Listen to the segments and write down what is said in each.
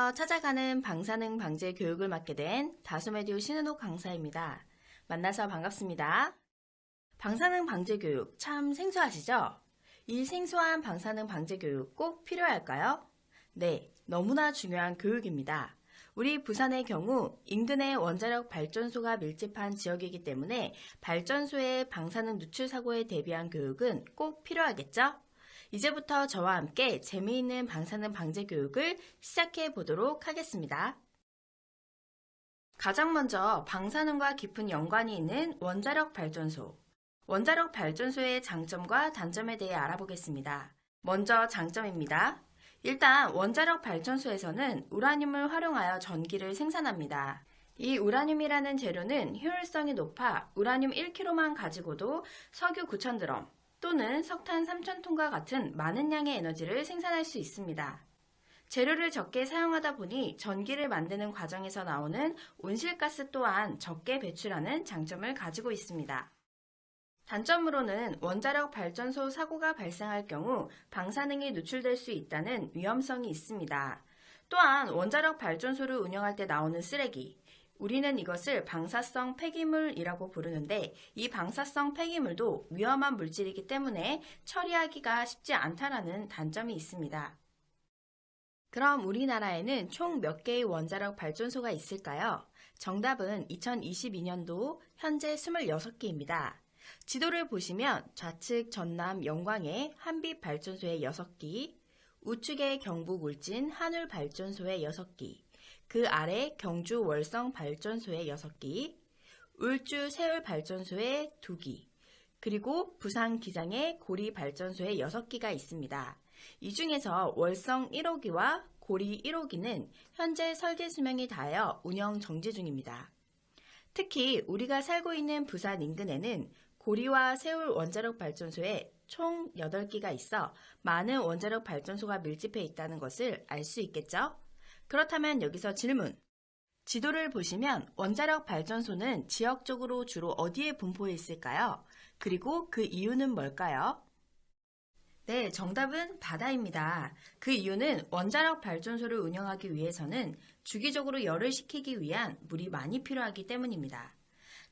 계속해서 찾아가는 방사능 방제 교육을 맡게 된 다소메디오 신은옥 강사입니다. 만나서 반갑습니다. 방사능 방제 교육 참 생소하시죠? 이 생소한 방사능 방제 교육 꼭 필요할까요? 네, 너무나 중요한 교육입니다. 우리 부산의 경우 인근에 원자력 발전소가 밀집한 지역이기 때문에 발전소의 방사능 누출 사고에 대비한 교육은 꼭 필요하겠죠? 이제부터 저와 함께 재미있는 방사능 방제 교육을 시작해 보도록 하겠습니다. 가장 먼저 방사능과 깊은 연관이 있는 원자력 발전소. 원자력 발전소의 장점과 단점에 대해 알아보겠습니다. 먼저 장점입니다. 일단 원자력 발전소에서는 우라늄을 활용하여 전기를 생산합니다. 이 우라늄이라는 재료는 효율성이 높아 우라늄 1kg만 가지고도 석유 9,000드럼 또는 석탄 3,000톤과 같은 많은 양의 에너지를 생산할 수 있습니다. 재료를 적게 사용하다 보니 전기를 만드는 과정에서 나오는 온실가스 또한 적게 배출하는 장점을 가지고 있습니다. 단점으로는 원자력 발전소 사고가 발생할 경우 방사능이 누출될 수 있다는 위험성이 있습니다. 또한 원자력 발전소를 운영할 때 나오는 쓰레기, 우리는 이것을 방사성 폐기물이라고 부르는데 이 방사성 폐기물도 위험한 물질이기 때문에 처리하기가 쉽지 않다는 단점이 있습니다. 그럼 우리나라에는 총 몇 개의 원자력 발전소가 있을까요? 정답은 2022년도 현재 26개입니다. 지도를 보시면 좌측 전남 영광의 한빛 발전소에 6기, 우측의 경북 울진 한울 발전소에 6기, 그 아래 경주 월성 발전소에 6기, 울주 세울 발전소에 2기, 그리고 부산 기장의 고리 발전소에 6기가 있습니다. 이 중에서 월성 1호기와 고리 1호기는 현재 설계 수명이 다하여 운영 정지 중입니다. 특히 우리가 살고 있는 부산 인근에는 고리와 세울 원자력 발전소에 총 8기가 있어 많은 원자력 발전소가 밀집해 있다는 것을 알 수 있겠죠? 그렇다면 여기서 질문. 지도를 보시면 원자력 발전소는 지역적으로 주로 어디에 분포해 있을까요? 그리고 그 이유는 뭘까요? 네, 정답은 바다입니다. 그 이유는 원자력 발전소를 운영하기 위해서는 주기적으로 열을 식히기 위한 물이 많이 필요하기 때문입니다.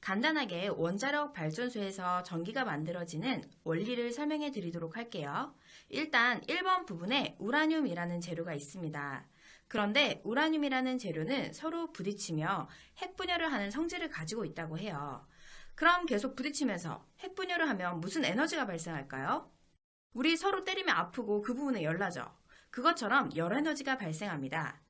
간단하게 원자력 발전소에서 전기가 만들어지는 원리를 설명해 드리도록 할게요. 일단 1번 부분에 우라늄이라는 재료가 있습니다. 그런데 우라늄이라는 재료는 서로 부딪히며 핵분열을 하는 성질을 가지고 있다고 해요. 그럼 계속 부딪히면서 핵분열을 하면 무슨 에너지가 발생할까요? 우리 서로 때리면 아프고 그 부분에 열나죠. 그것처럼 열에너지가 발생합니다.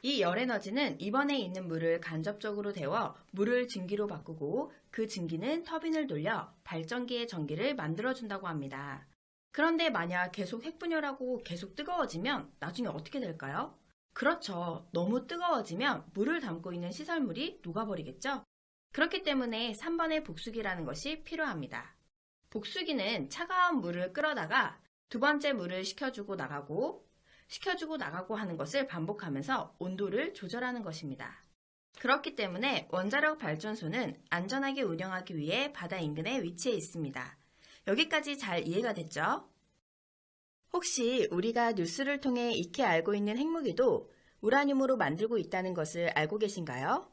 이 열에너지는 입원에 있는 물을 간접적으로 데워 물을 증기로 바꾸고 그 증기는 터빈을 돌려 발전기의 전기를 만들어준다고 합니다. 그런데 만약 계속 핵분열하고 계속 뜨거워지면 나중에 어떻게 될까요? 그렇죠. 너무 뜨거워지면 물을 담고 있는 시설물이 녹아버리겠죠? 그렇기 때문에 3번의 복수기라는 것이 필요합니다. 복수기는 차가운 물을 끌어다가 두 번째 물을 식혀주고 나가고 하는 것을 반복하면서 온도를 조절하는 것입니다. 그렇기 때문에 원자력 발전소는 안전하게 운영하기 위해 바다 인근에 위치해 있습니다. 여기까지 잘 이해가 됐죠? 혹시 우리가 뉴스를 통해 익히 알고 있는 핵무기도 우라늄으로 만들고 있다는 것을 알고 계신가요?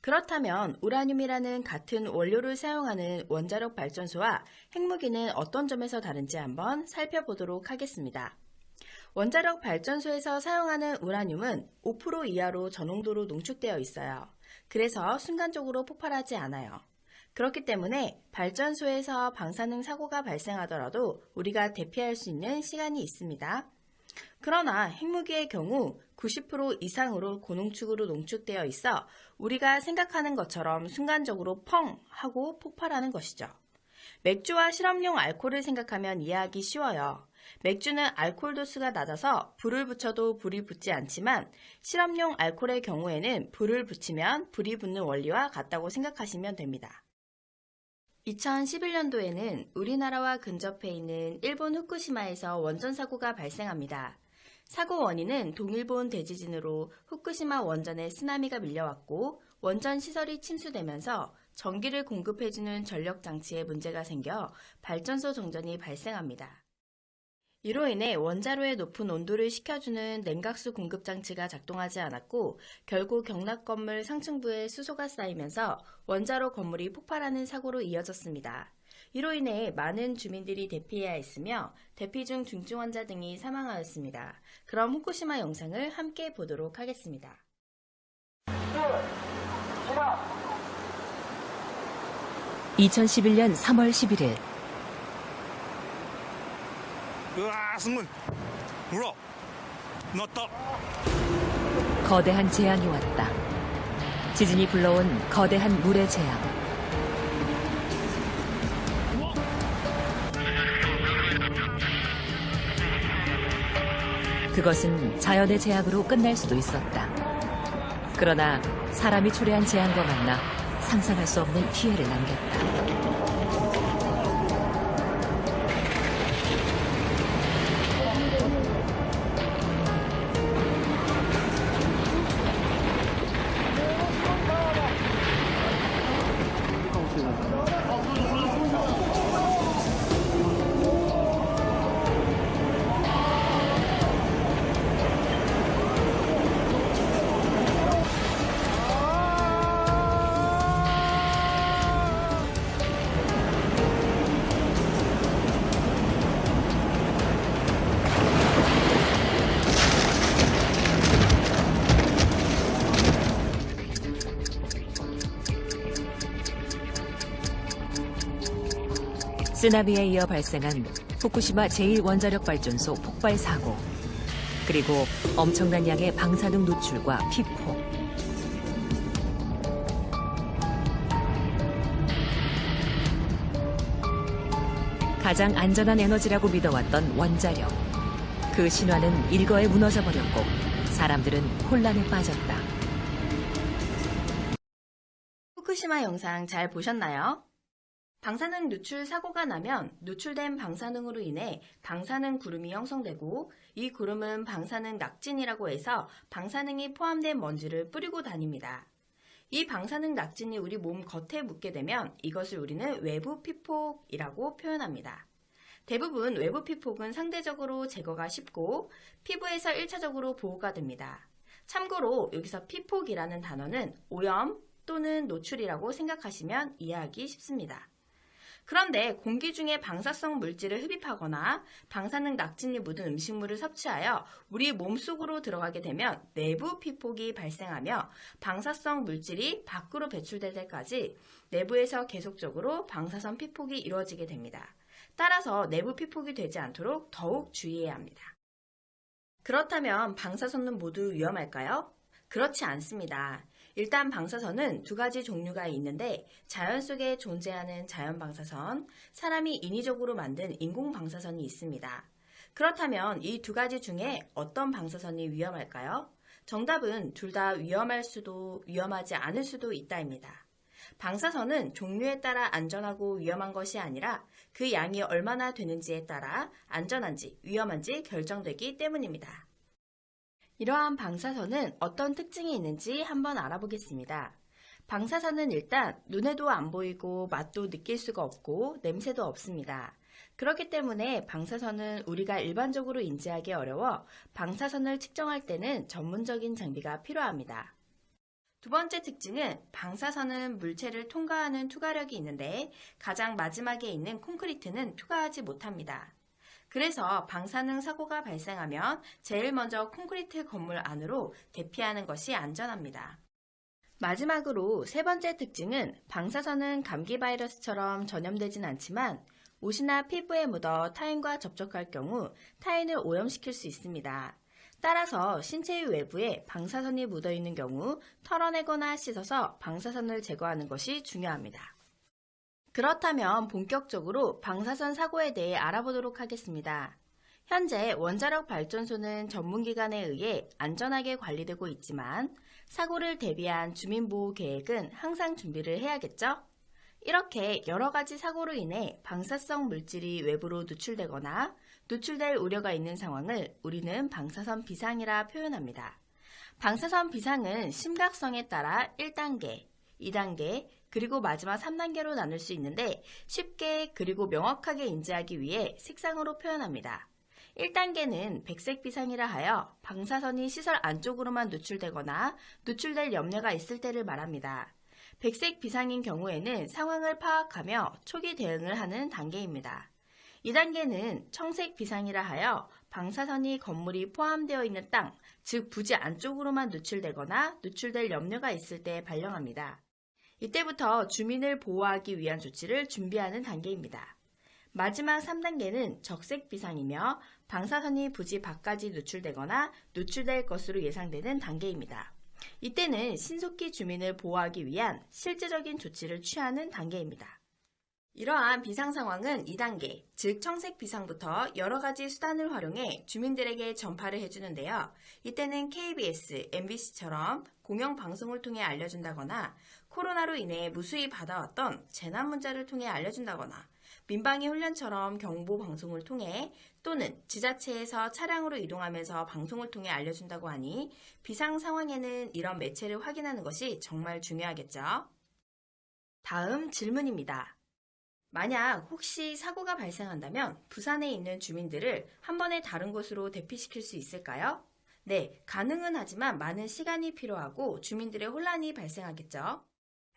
그렇다면 우라늄이라는 같은 원료를 사용하는 원자력 발전소와 핵무기는 어떤 점에서 다른지 한번 살펴보도록 하겠습니다. 원자력 발전소에서 사용하는 우라늄은 5% 이하로 저농도로 농축되어 있어요. 그래서 순간적으로 폭발하지 않아요. 그렇기 때문에 발전소에서 방사능 사고가 발생하더라도 우리가 대피할 수 있는 시간이 있습니다. 그러나 핵무기의 경우 90% 이상으로 고농축으로 농축되어 있어 우리가 생각하는 것처럼 순간적으로 펑 하고 폭발하는 것이죠. 맥주와 실험용 알코올을 생각하면 이해하기 쉬워요. 맥주는 알코올 도수가 낮아서 불을 붙여도 불이 붙지 않지만 실험용 알코올의 경우에는 불을 붙이면 불이 붙는 원리와 같다고 생각하시면 됩니다. 2011년도에는 우리나라와 근접해 있는 일본 후쿠시마에서 원전 사고가 발생합니다. 사고 원인은 동일본 대지진으로 후쿠시마 원전에 쓰나미가 밀려왔고 원전 시설이 침수되면서 전기를 공급해주는 전력 장치에 문제가 생겨 발전소 정전이 발생합니다. 이로 인해 원자로의 높은 온도를 식혀주는 냉각수 공급 장치가 작동하지 않았고 결국 경락 건물 상층부에 수소가 쌓이면서 원자로 건물이 폭발하는 사고로 이어졌습니다. 이로 인해 많은 주민들이 대피해야 했으며 대피 중 중증 환자 등이 사망하였습니다. 그럼 후쿠시마 영상을 함께 보도록 하겠습니다. 2011년 3월 11일 으아, 승문. 물어. 넣었다. 거대한 재앙이 왔다. 지진이 불러온 거대한 물의 재앙. 그것은 자연의 재앙으로 끝날 수도 있었다. 그러나 사람이 초래한 재앙과 만나 상상할 수 없는 피해를 남겼다. 쓰나미에 이어 발생한 후쿠시마 제1원자력발전소 폭발 사고, 그리고 엄청난 양의 방사능 노출과 피폭. 가장 안전한 에너지라고 믿어왔던 원자력. 그 신화는 일거에 무너져 버렸고 사람들은 혼란에 빠졌다. 후쿠시마 영상 잘 보셨나요? 방사능 누출 사고가 나면 누출된 방사능으로 인해 방사능 구름이 형성되고 이 구름은 방사능 낙진이라고 해서 방사능이 포함된 먼지를 뿌리고 다닙니다. 이 방사능 낙진이 우리 몸 겉에 묻게 되면 이것을 우리는 외부 피폭이라고 표현합니다. 대부분 외부 피폭은 상대적으로 제거가 쉽고 피부에서 1차적으로 보호가 됩니다. 참고로 여기서 피폭이라는 단어는 오염 또는 노출이라고 생각하시면 이해하기 쉽습니다. 그런데 공기 중에 방사성 물질을 흡입하거나 방사능 낙진이 묻은 음식물을 섭취하여 우리 몸속으로 들어가게 되면 내부 피폭이 발생하며 방사성 물질이 밖으로 배출될 때까지 내부에서 계속적으로 방사선 피폭이 이루어지게 됩니다. 따라서 내부 피폭이 되지 않도록 더욱 주의해야 합니다. 그렇다면 방사선은 모두 위험할까요? 그렇지 않습니다. 일단 방사선은 두 가지 종류가 있는데 자연 속에 존재하는 자연 방사선, 사람이 인위적으로 만든 인공 방사선이 있습니다. 그렇다면 이 두 가지 중에 어떤 방사선이 위험할까요? 정답은 둘 다 위험할 수도 위험하지 않을 수도 있다입니다. 방사선은 종류에 따라 안전하고 위험한 것이 아니라 그 양이 얼마나 되는지에 따라 안전한지 위험한지 결정되기 때문입니다. 이러한 방사선은 어떤 특징이 있는지 한번 알아보겠습니다. 방사선은 일단 눈에도 안 보이고 맛도 느낄 수가 없고 냄새도 없습니다. 그렇기 때문에 방사선은 우리가 일반적으로 인지하기 어려워 방사선을 측정할 때는 전문적인 장비가 필요합니다. 두 번째 특징은 방사선은 물체를 통과하는 투과력이 있는데 가장 마지막에 있는 콘크리트는 투과하지 못합니다. 그래서 방사능 사고가 발생하면 제일 먼저 콘크리트 건물 안으로 대피하는 것이 안전합니다. 마지막으로 세 번째 특징은 방사선은 감기 바이러스처럼 전염되진 않지만 옷이나 피부에 묻어 타인과 접촉할 경우 타인을 오염시킬 수 있습니다. 따라서 신체의 외부에 방사선이 묻어 있는 경우 털어내거나 씻어서 방사선을 제거하는 것이 중요합니다. 그렇다면 본격적으로 방사선 사고에 대해 알아보도록 하겠습니다. 현재 원자력 발전소는 전문기관에 의해 안전하게 관리되고 있지만 사고를 대비한 주민보호 계획은 항상 준비를 해야겠죠? 이렇게 여러 가지 사고로 인해 방사성 물질이 외부로 누출되거나 누출될 우려가 있는 상황을 우리는 방사선 비상이라 표현합니다. 방사선 비상은 심각성에 따라 1단계, 2단계, 그리고 마지막 3단계로 나눌 수 있는데 쉽게 그리고 명확하게 인지하기 위해 색상으로 표현합니다. 1단계는 백색 비상이라 하여 방사선이 시설 안쪽으로만 노출되거나 노출될 염려가 있을 때를 말합니다. 백색 비상인 경우에는 상황을 파악하며 초기 대응을 하는 단계입니다. 2단계는 청색 비상이라 하여 방사선이 건물이 포함되어 있는 땅, 즉 부지 안쪽으로만 노출되거나 노출될 염려가 있을 때 발령합니다. 이때부터 주민을 보호하기 위한 조치를 준비하는 단계입니다. 마지막 3단계는 적색 비상이며 방사선이 부지 밖까지 노출되거나 노출될 것으로 예상되는 단계입니다. 이때는 신속히 주민을 보호하기 위한 실제적인 조치를 취하는 단계입니다. 이러한 비상 상황은 2단계, 즉 청색 비상부터 여러 가지 수단을 활용해 주민들에게 전파를 해주는데요. 이때는 KBS, MBC처럼 공영방송을 통해 알려준다거나 코로나로 인해 무수히 받아왔던 재난 문자를 통해 알려준다거나 민방위 훈련처럼 경보 방송을 통해 또는 지자체에서 차량으로 이동하면서 방송을 통해 알려준다고 하니 비상 상황에는 이런 매체를 확인하는 것이 정말 중요하겠죠. 다음 질문입니다. 만약 혹시 사고가 발생한다면 부산에 있는 주민들을 한 번에 다른 곳으로 대피시킬 수 있을까요? 네, 가능은 하지만 많은 시간이 필요하고 주민들의 혼란이 발생하겠죠.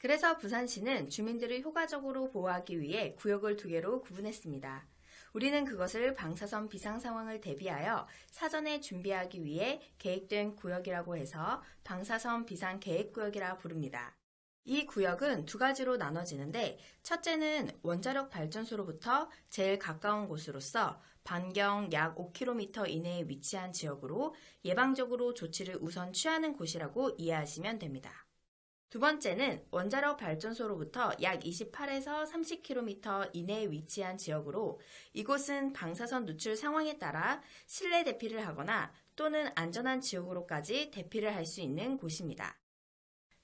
그래서 부산시는 주민들을 효과적으로 보호하기 위해 구역을 2개로 구분했습니다. 우리는 그것을 방사선 비상 상황을 대비하여 사전에 준비하기 위해 계획된 구역이라고 해서 방사선 비상 계획구역이라 부릅니다. 이 구역은 2가지로 나눠지는데 첫째는 원자력 발전소로부터 제일 가까운 곳으로서 반경 약 5km 이내에 위치한 지역으로 예방적으로 조치를 우선 취하는 곳이라고 이해하시면 됩니다. 두 번째는 원자력 발전소로부터 약 28에서 30km 이내에 위치한 지역으로 이곳은 방사선 노출 상황에 따라 실내 대피를 하거나 또는 안전한 지역으로까지 대피를 할 수 있는 곳입니다.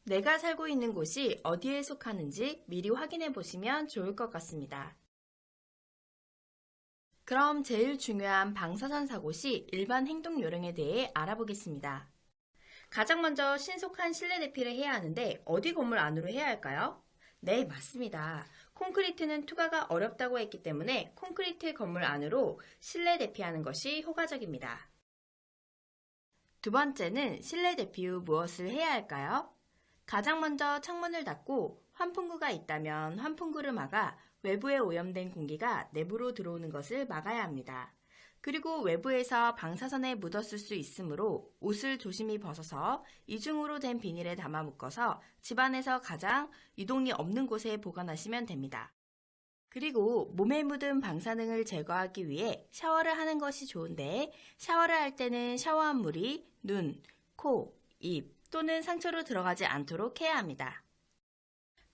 내가 살고 있는 곳이 어디에 속하는지 미리 확인해 보시면 좋을 것 같습니다. 그럼 제일 중요한 방사선 사고 시 일반 행동 요령에 대해 알아보겠습니다. 가장 먼저 신속한 실내 대피를 해야 하는데 어디 건물 안으로 해야 할까요? 네, 맞습니다. 콘크리트는 투과가 어렵다고 했기 때문에 콘크리트 건물 안으로 실내 대피하는 것이 효과적입니다. 두 번째는 실내 대피 후 무엇을 해야 할까요? 가장 먼저 창문을 닫고 환풍구가 있다면 환풍구를 막아 외부에 오염된 공기가 내부로 들어오는 것을 막아야 합니다. 그리고 외부에서 방사선에 묻었을 수 있으므로 옷을 조심히 벗어서 이중으로 된 비닐에 담아 묶어서 집안에서 가장 이동이 없는 곳에 보관하시면 됩니다. 그리고 몸에 묻은 방사능을 제거하기 위해 샤워를 하는 것이 좋은데 샤워를 할 때는 샤워한 물이 눈, 코, 입 또는 상처로 들어가지 않도록 해야 합니다.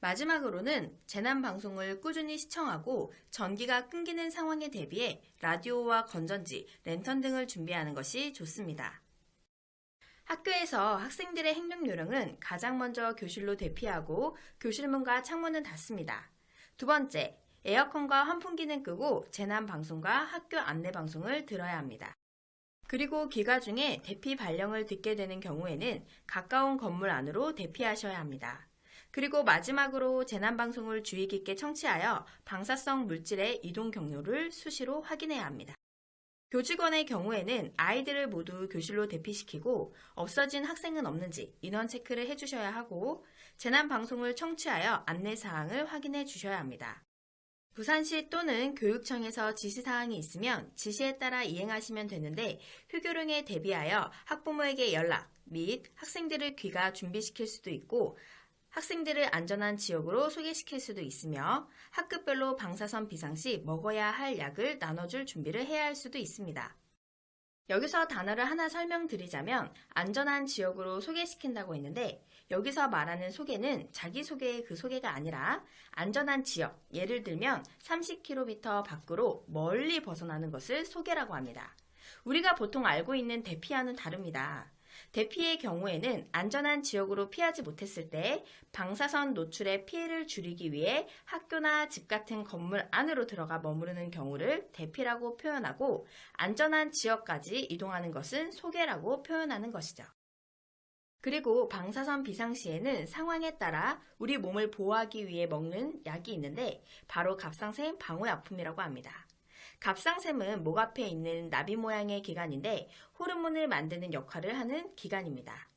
마지막으로는 재난방송을 꾸준히 시청하고 전기가 끊기는 상황에 대비해 라디오와 건전지, 랜턴 등을 준비하는 것이 좋습니다. 학교에서 학생들의 행동 요령은 가장 먼저 교실로 대피하고 교실문과 창문은 닫습니다. 두 번째, 에어컨과 환풍기는 끄고 재난방송과 학교 안내방송을 들어야 합니다. 그리고 귀가 중에 대피 발령을 듣게 되는 경우에는 가까운 건물 안으로 대피하셔야 합니다. 그리고 마지막으로 재난방송을 주의 깊게 청취하여 방사성 물질의 이동 경로를 수시로 확인해야 합니다. 교직원의 경우에는 아이들을 모두 교실로 대피시키고 없어진 학생은 없는지 인원 체크를 해주셔야 하고 재난방송을 청취하여 안내사항을 확인해 주셔야 합니다. 부산시 또는 교육청에서 지시사항이 있으면 지시에 따라 이행하시면 되는데 휴교령에 대비하여 학부모에게 연락 및 학생들을 귀가 준비시킬 수도 있고 학생들을 안전한 지역으로 소개시킬 수도 있으며 학급별로 방사선 비상 시 먹어야 할 약을 나눠줄 준비를 해야 할 수도 있습니다. 여기서 단어를 하나 설명드리자면 안전한 지역으로 소개시킨다고 했는데 여기서 말하는 소개는 자기소개의 그 소개가 아니라 안전한 지역, 예를 들면 30km 밖으로 멀리 벗어나는 것을 소개라고 합니다. 우리가 보통 알고 있는 대피와는 다릅니다. 대피의 경우에는 안전한 지역으로 피하지 못했을 때 방사선 노출의 피해를 줄이기 위해 학교나 집 같은 건물 안으로 들어가 머무르는 경우를 대피라고 표현하고 안전한 지역까지 이동하는 것은 소개라고 표현하는 것이죠. 그리고 방사선 비상시에는 상황에 따라 우리 몸을 보호하기 위해 먹는 약이 있는데 바로 갑상선 방울약품이라고 합니다. 갑상샘은 목 앞에 있는 나비 모양의 기관인데 호르몬을 만드는 역할을 하는 기관입니다.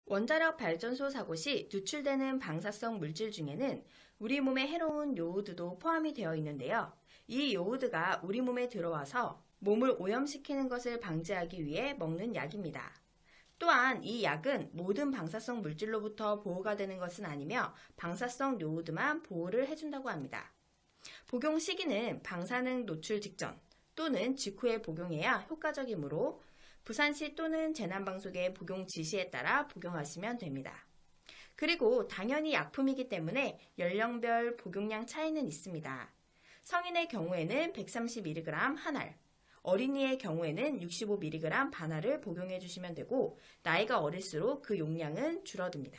원자력 발전소 사고 시 누출되는 방사성 물질 중에는 우리 몸에 해로운 요오드도 포함이 되어 있는데요. 이 요오드가 우리 몸에 들어와서 몸을 오염시키는 것을 방지하기 위해 먹는 약입니다. 또한 이 약은 모든 방사성 물질로부터 보호가 되는 것은 아니며 방사성 요오드만 보호를 해준다고 합니다. 복용 시기는 방사능 노출 직전 또는 직후에 복용해야 효과적이므로 부산시 또는 재난방송의 복용 지시에 따라 복용하시면 됩니다. 그리고 당연히 약품이기 때문에 연령별 복용량 차이는 있습니다. 성인의 경우에는 130mg 한 알, 어린이의 경우에는 65mg 반 알을 복용해 주시면 되고 나이가 어릴수록 그 용량은 줄어듭니다.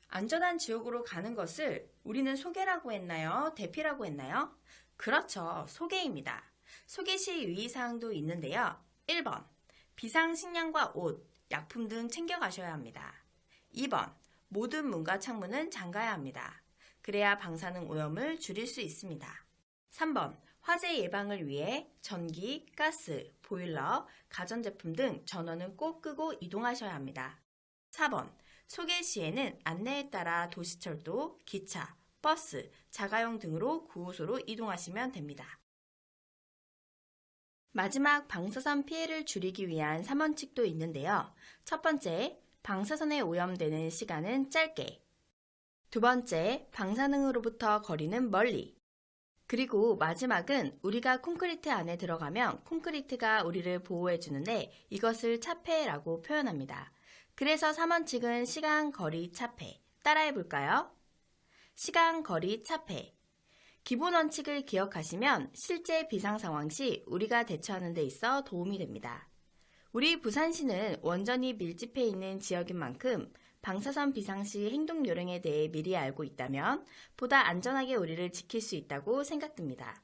안전한 지옥으로 가는 것을 우리는 소개라고 했나요? 대피라고 했나요? 그렇죠. 소개입니다. 소개 시 유의사항도 있는데요. 1번, 비상식량과 옷, 약품 등 챙겨가셔야 합니다. 2번, 모든 문과 창문은 잠가야 합니다. 그래야 방사능 오염을 줄일 수 있습니다. 3번, 화재 예방을 위해 전기, 가스, 보일러, 가전제품 등 전원은 꼭 끄고 이동하셔야 합니다. 4번, 소개 시에는 안내에 따라 도시철도, 기차, 버스, 자가용 등으로 구호소로 이동하시면 됩니다. 마지막 방사선 피해를 줄이기 위한 3원칙도 있는데요. 첫 번째, 방사선에 오염되는 시간은 짧게. 두 번째, 방사능으로부터 거리는 멀리. 그리고 마지막은 우리가 콘크리트 안에 들어가면 콘크리트가 우리를 보호해주는데 이것을 차폐라고 표현합니다. 그래서 3원칙은 시간, 거리, 차폐. 따라해볼까요? 시간, 거리, 차폐. 기본 원칙을 기억하시면 실제 비상 상황 시 우리가 대처하는 데 있어 도움이 됩니다. 우리 부산시는 원전이 밀집해 있는 지역인 만큼 방사선 비상시 행동 요령에 대해 미리 알고 있다면 보다 안전하게 우리를 지킬 수 있다고 생각됩니다.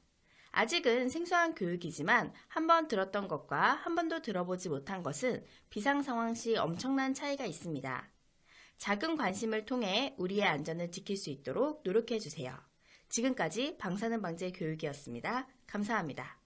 아직은 생소한 교육이지만 한 번 들었던 것과 한 번도 들어보지 못한 것은 비상 상황 시 엄청난 차이가 있습니다. 작은 관심을 통해 우리의 안전을 지킬 수 있도록 노력해 주세요. 지금까지 방사능 방제 교육이었습니다. 감사합니다.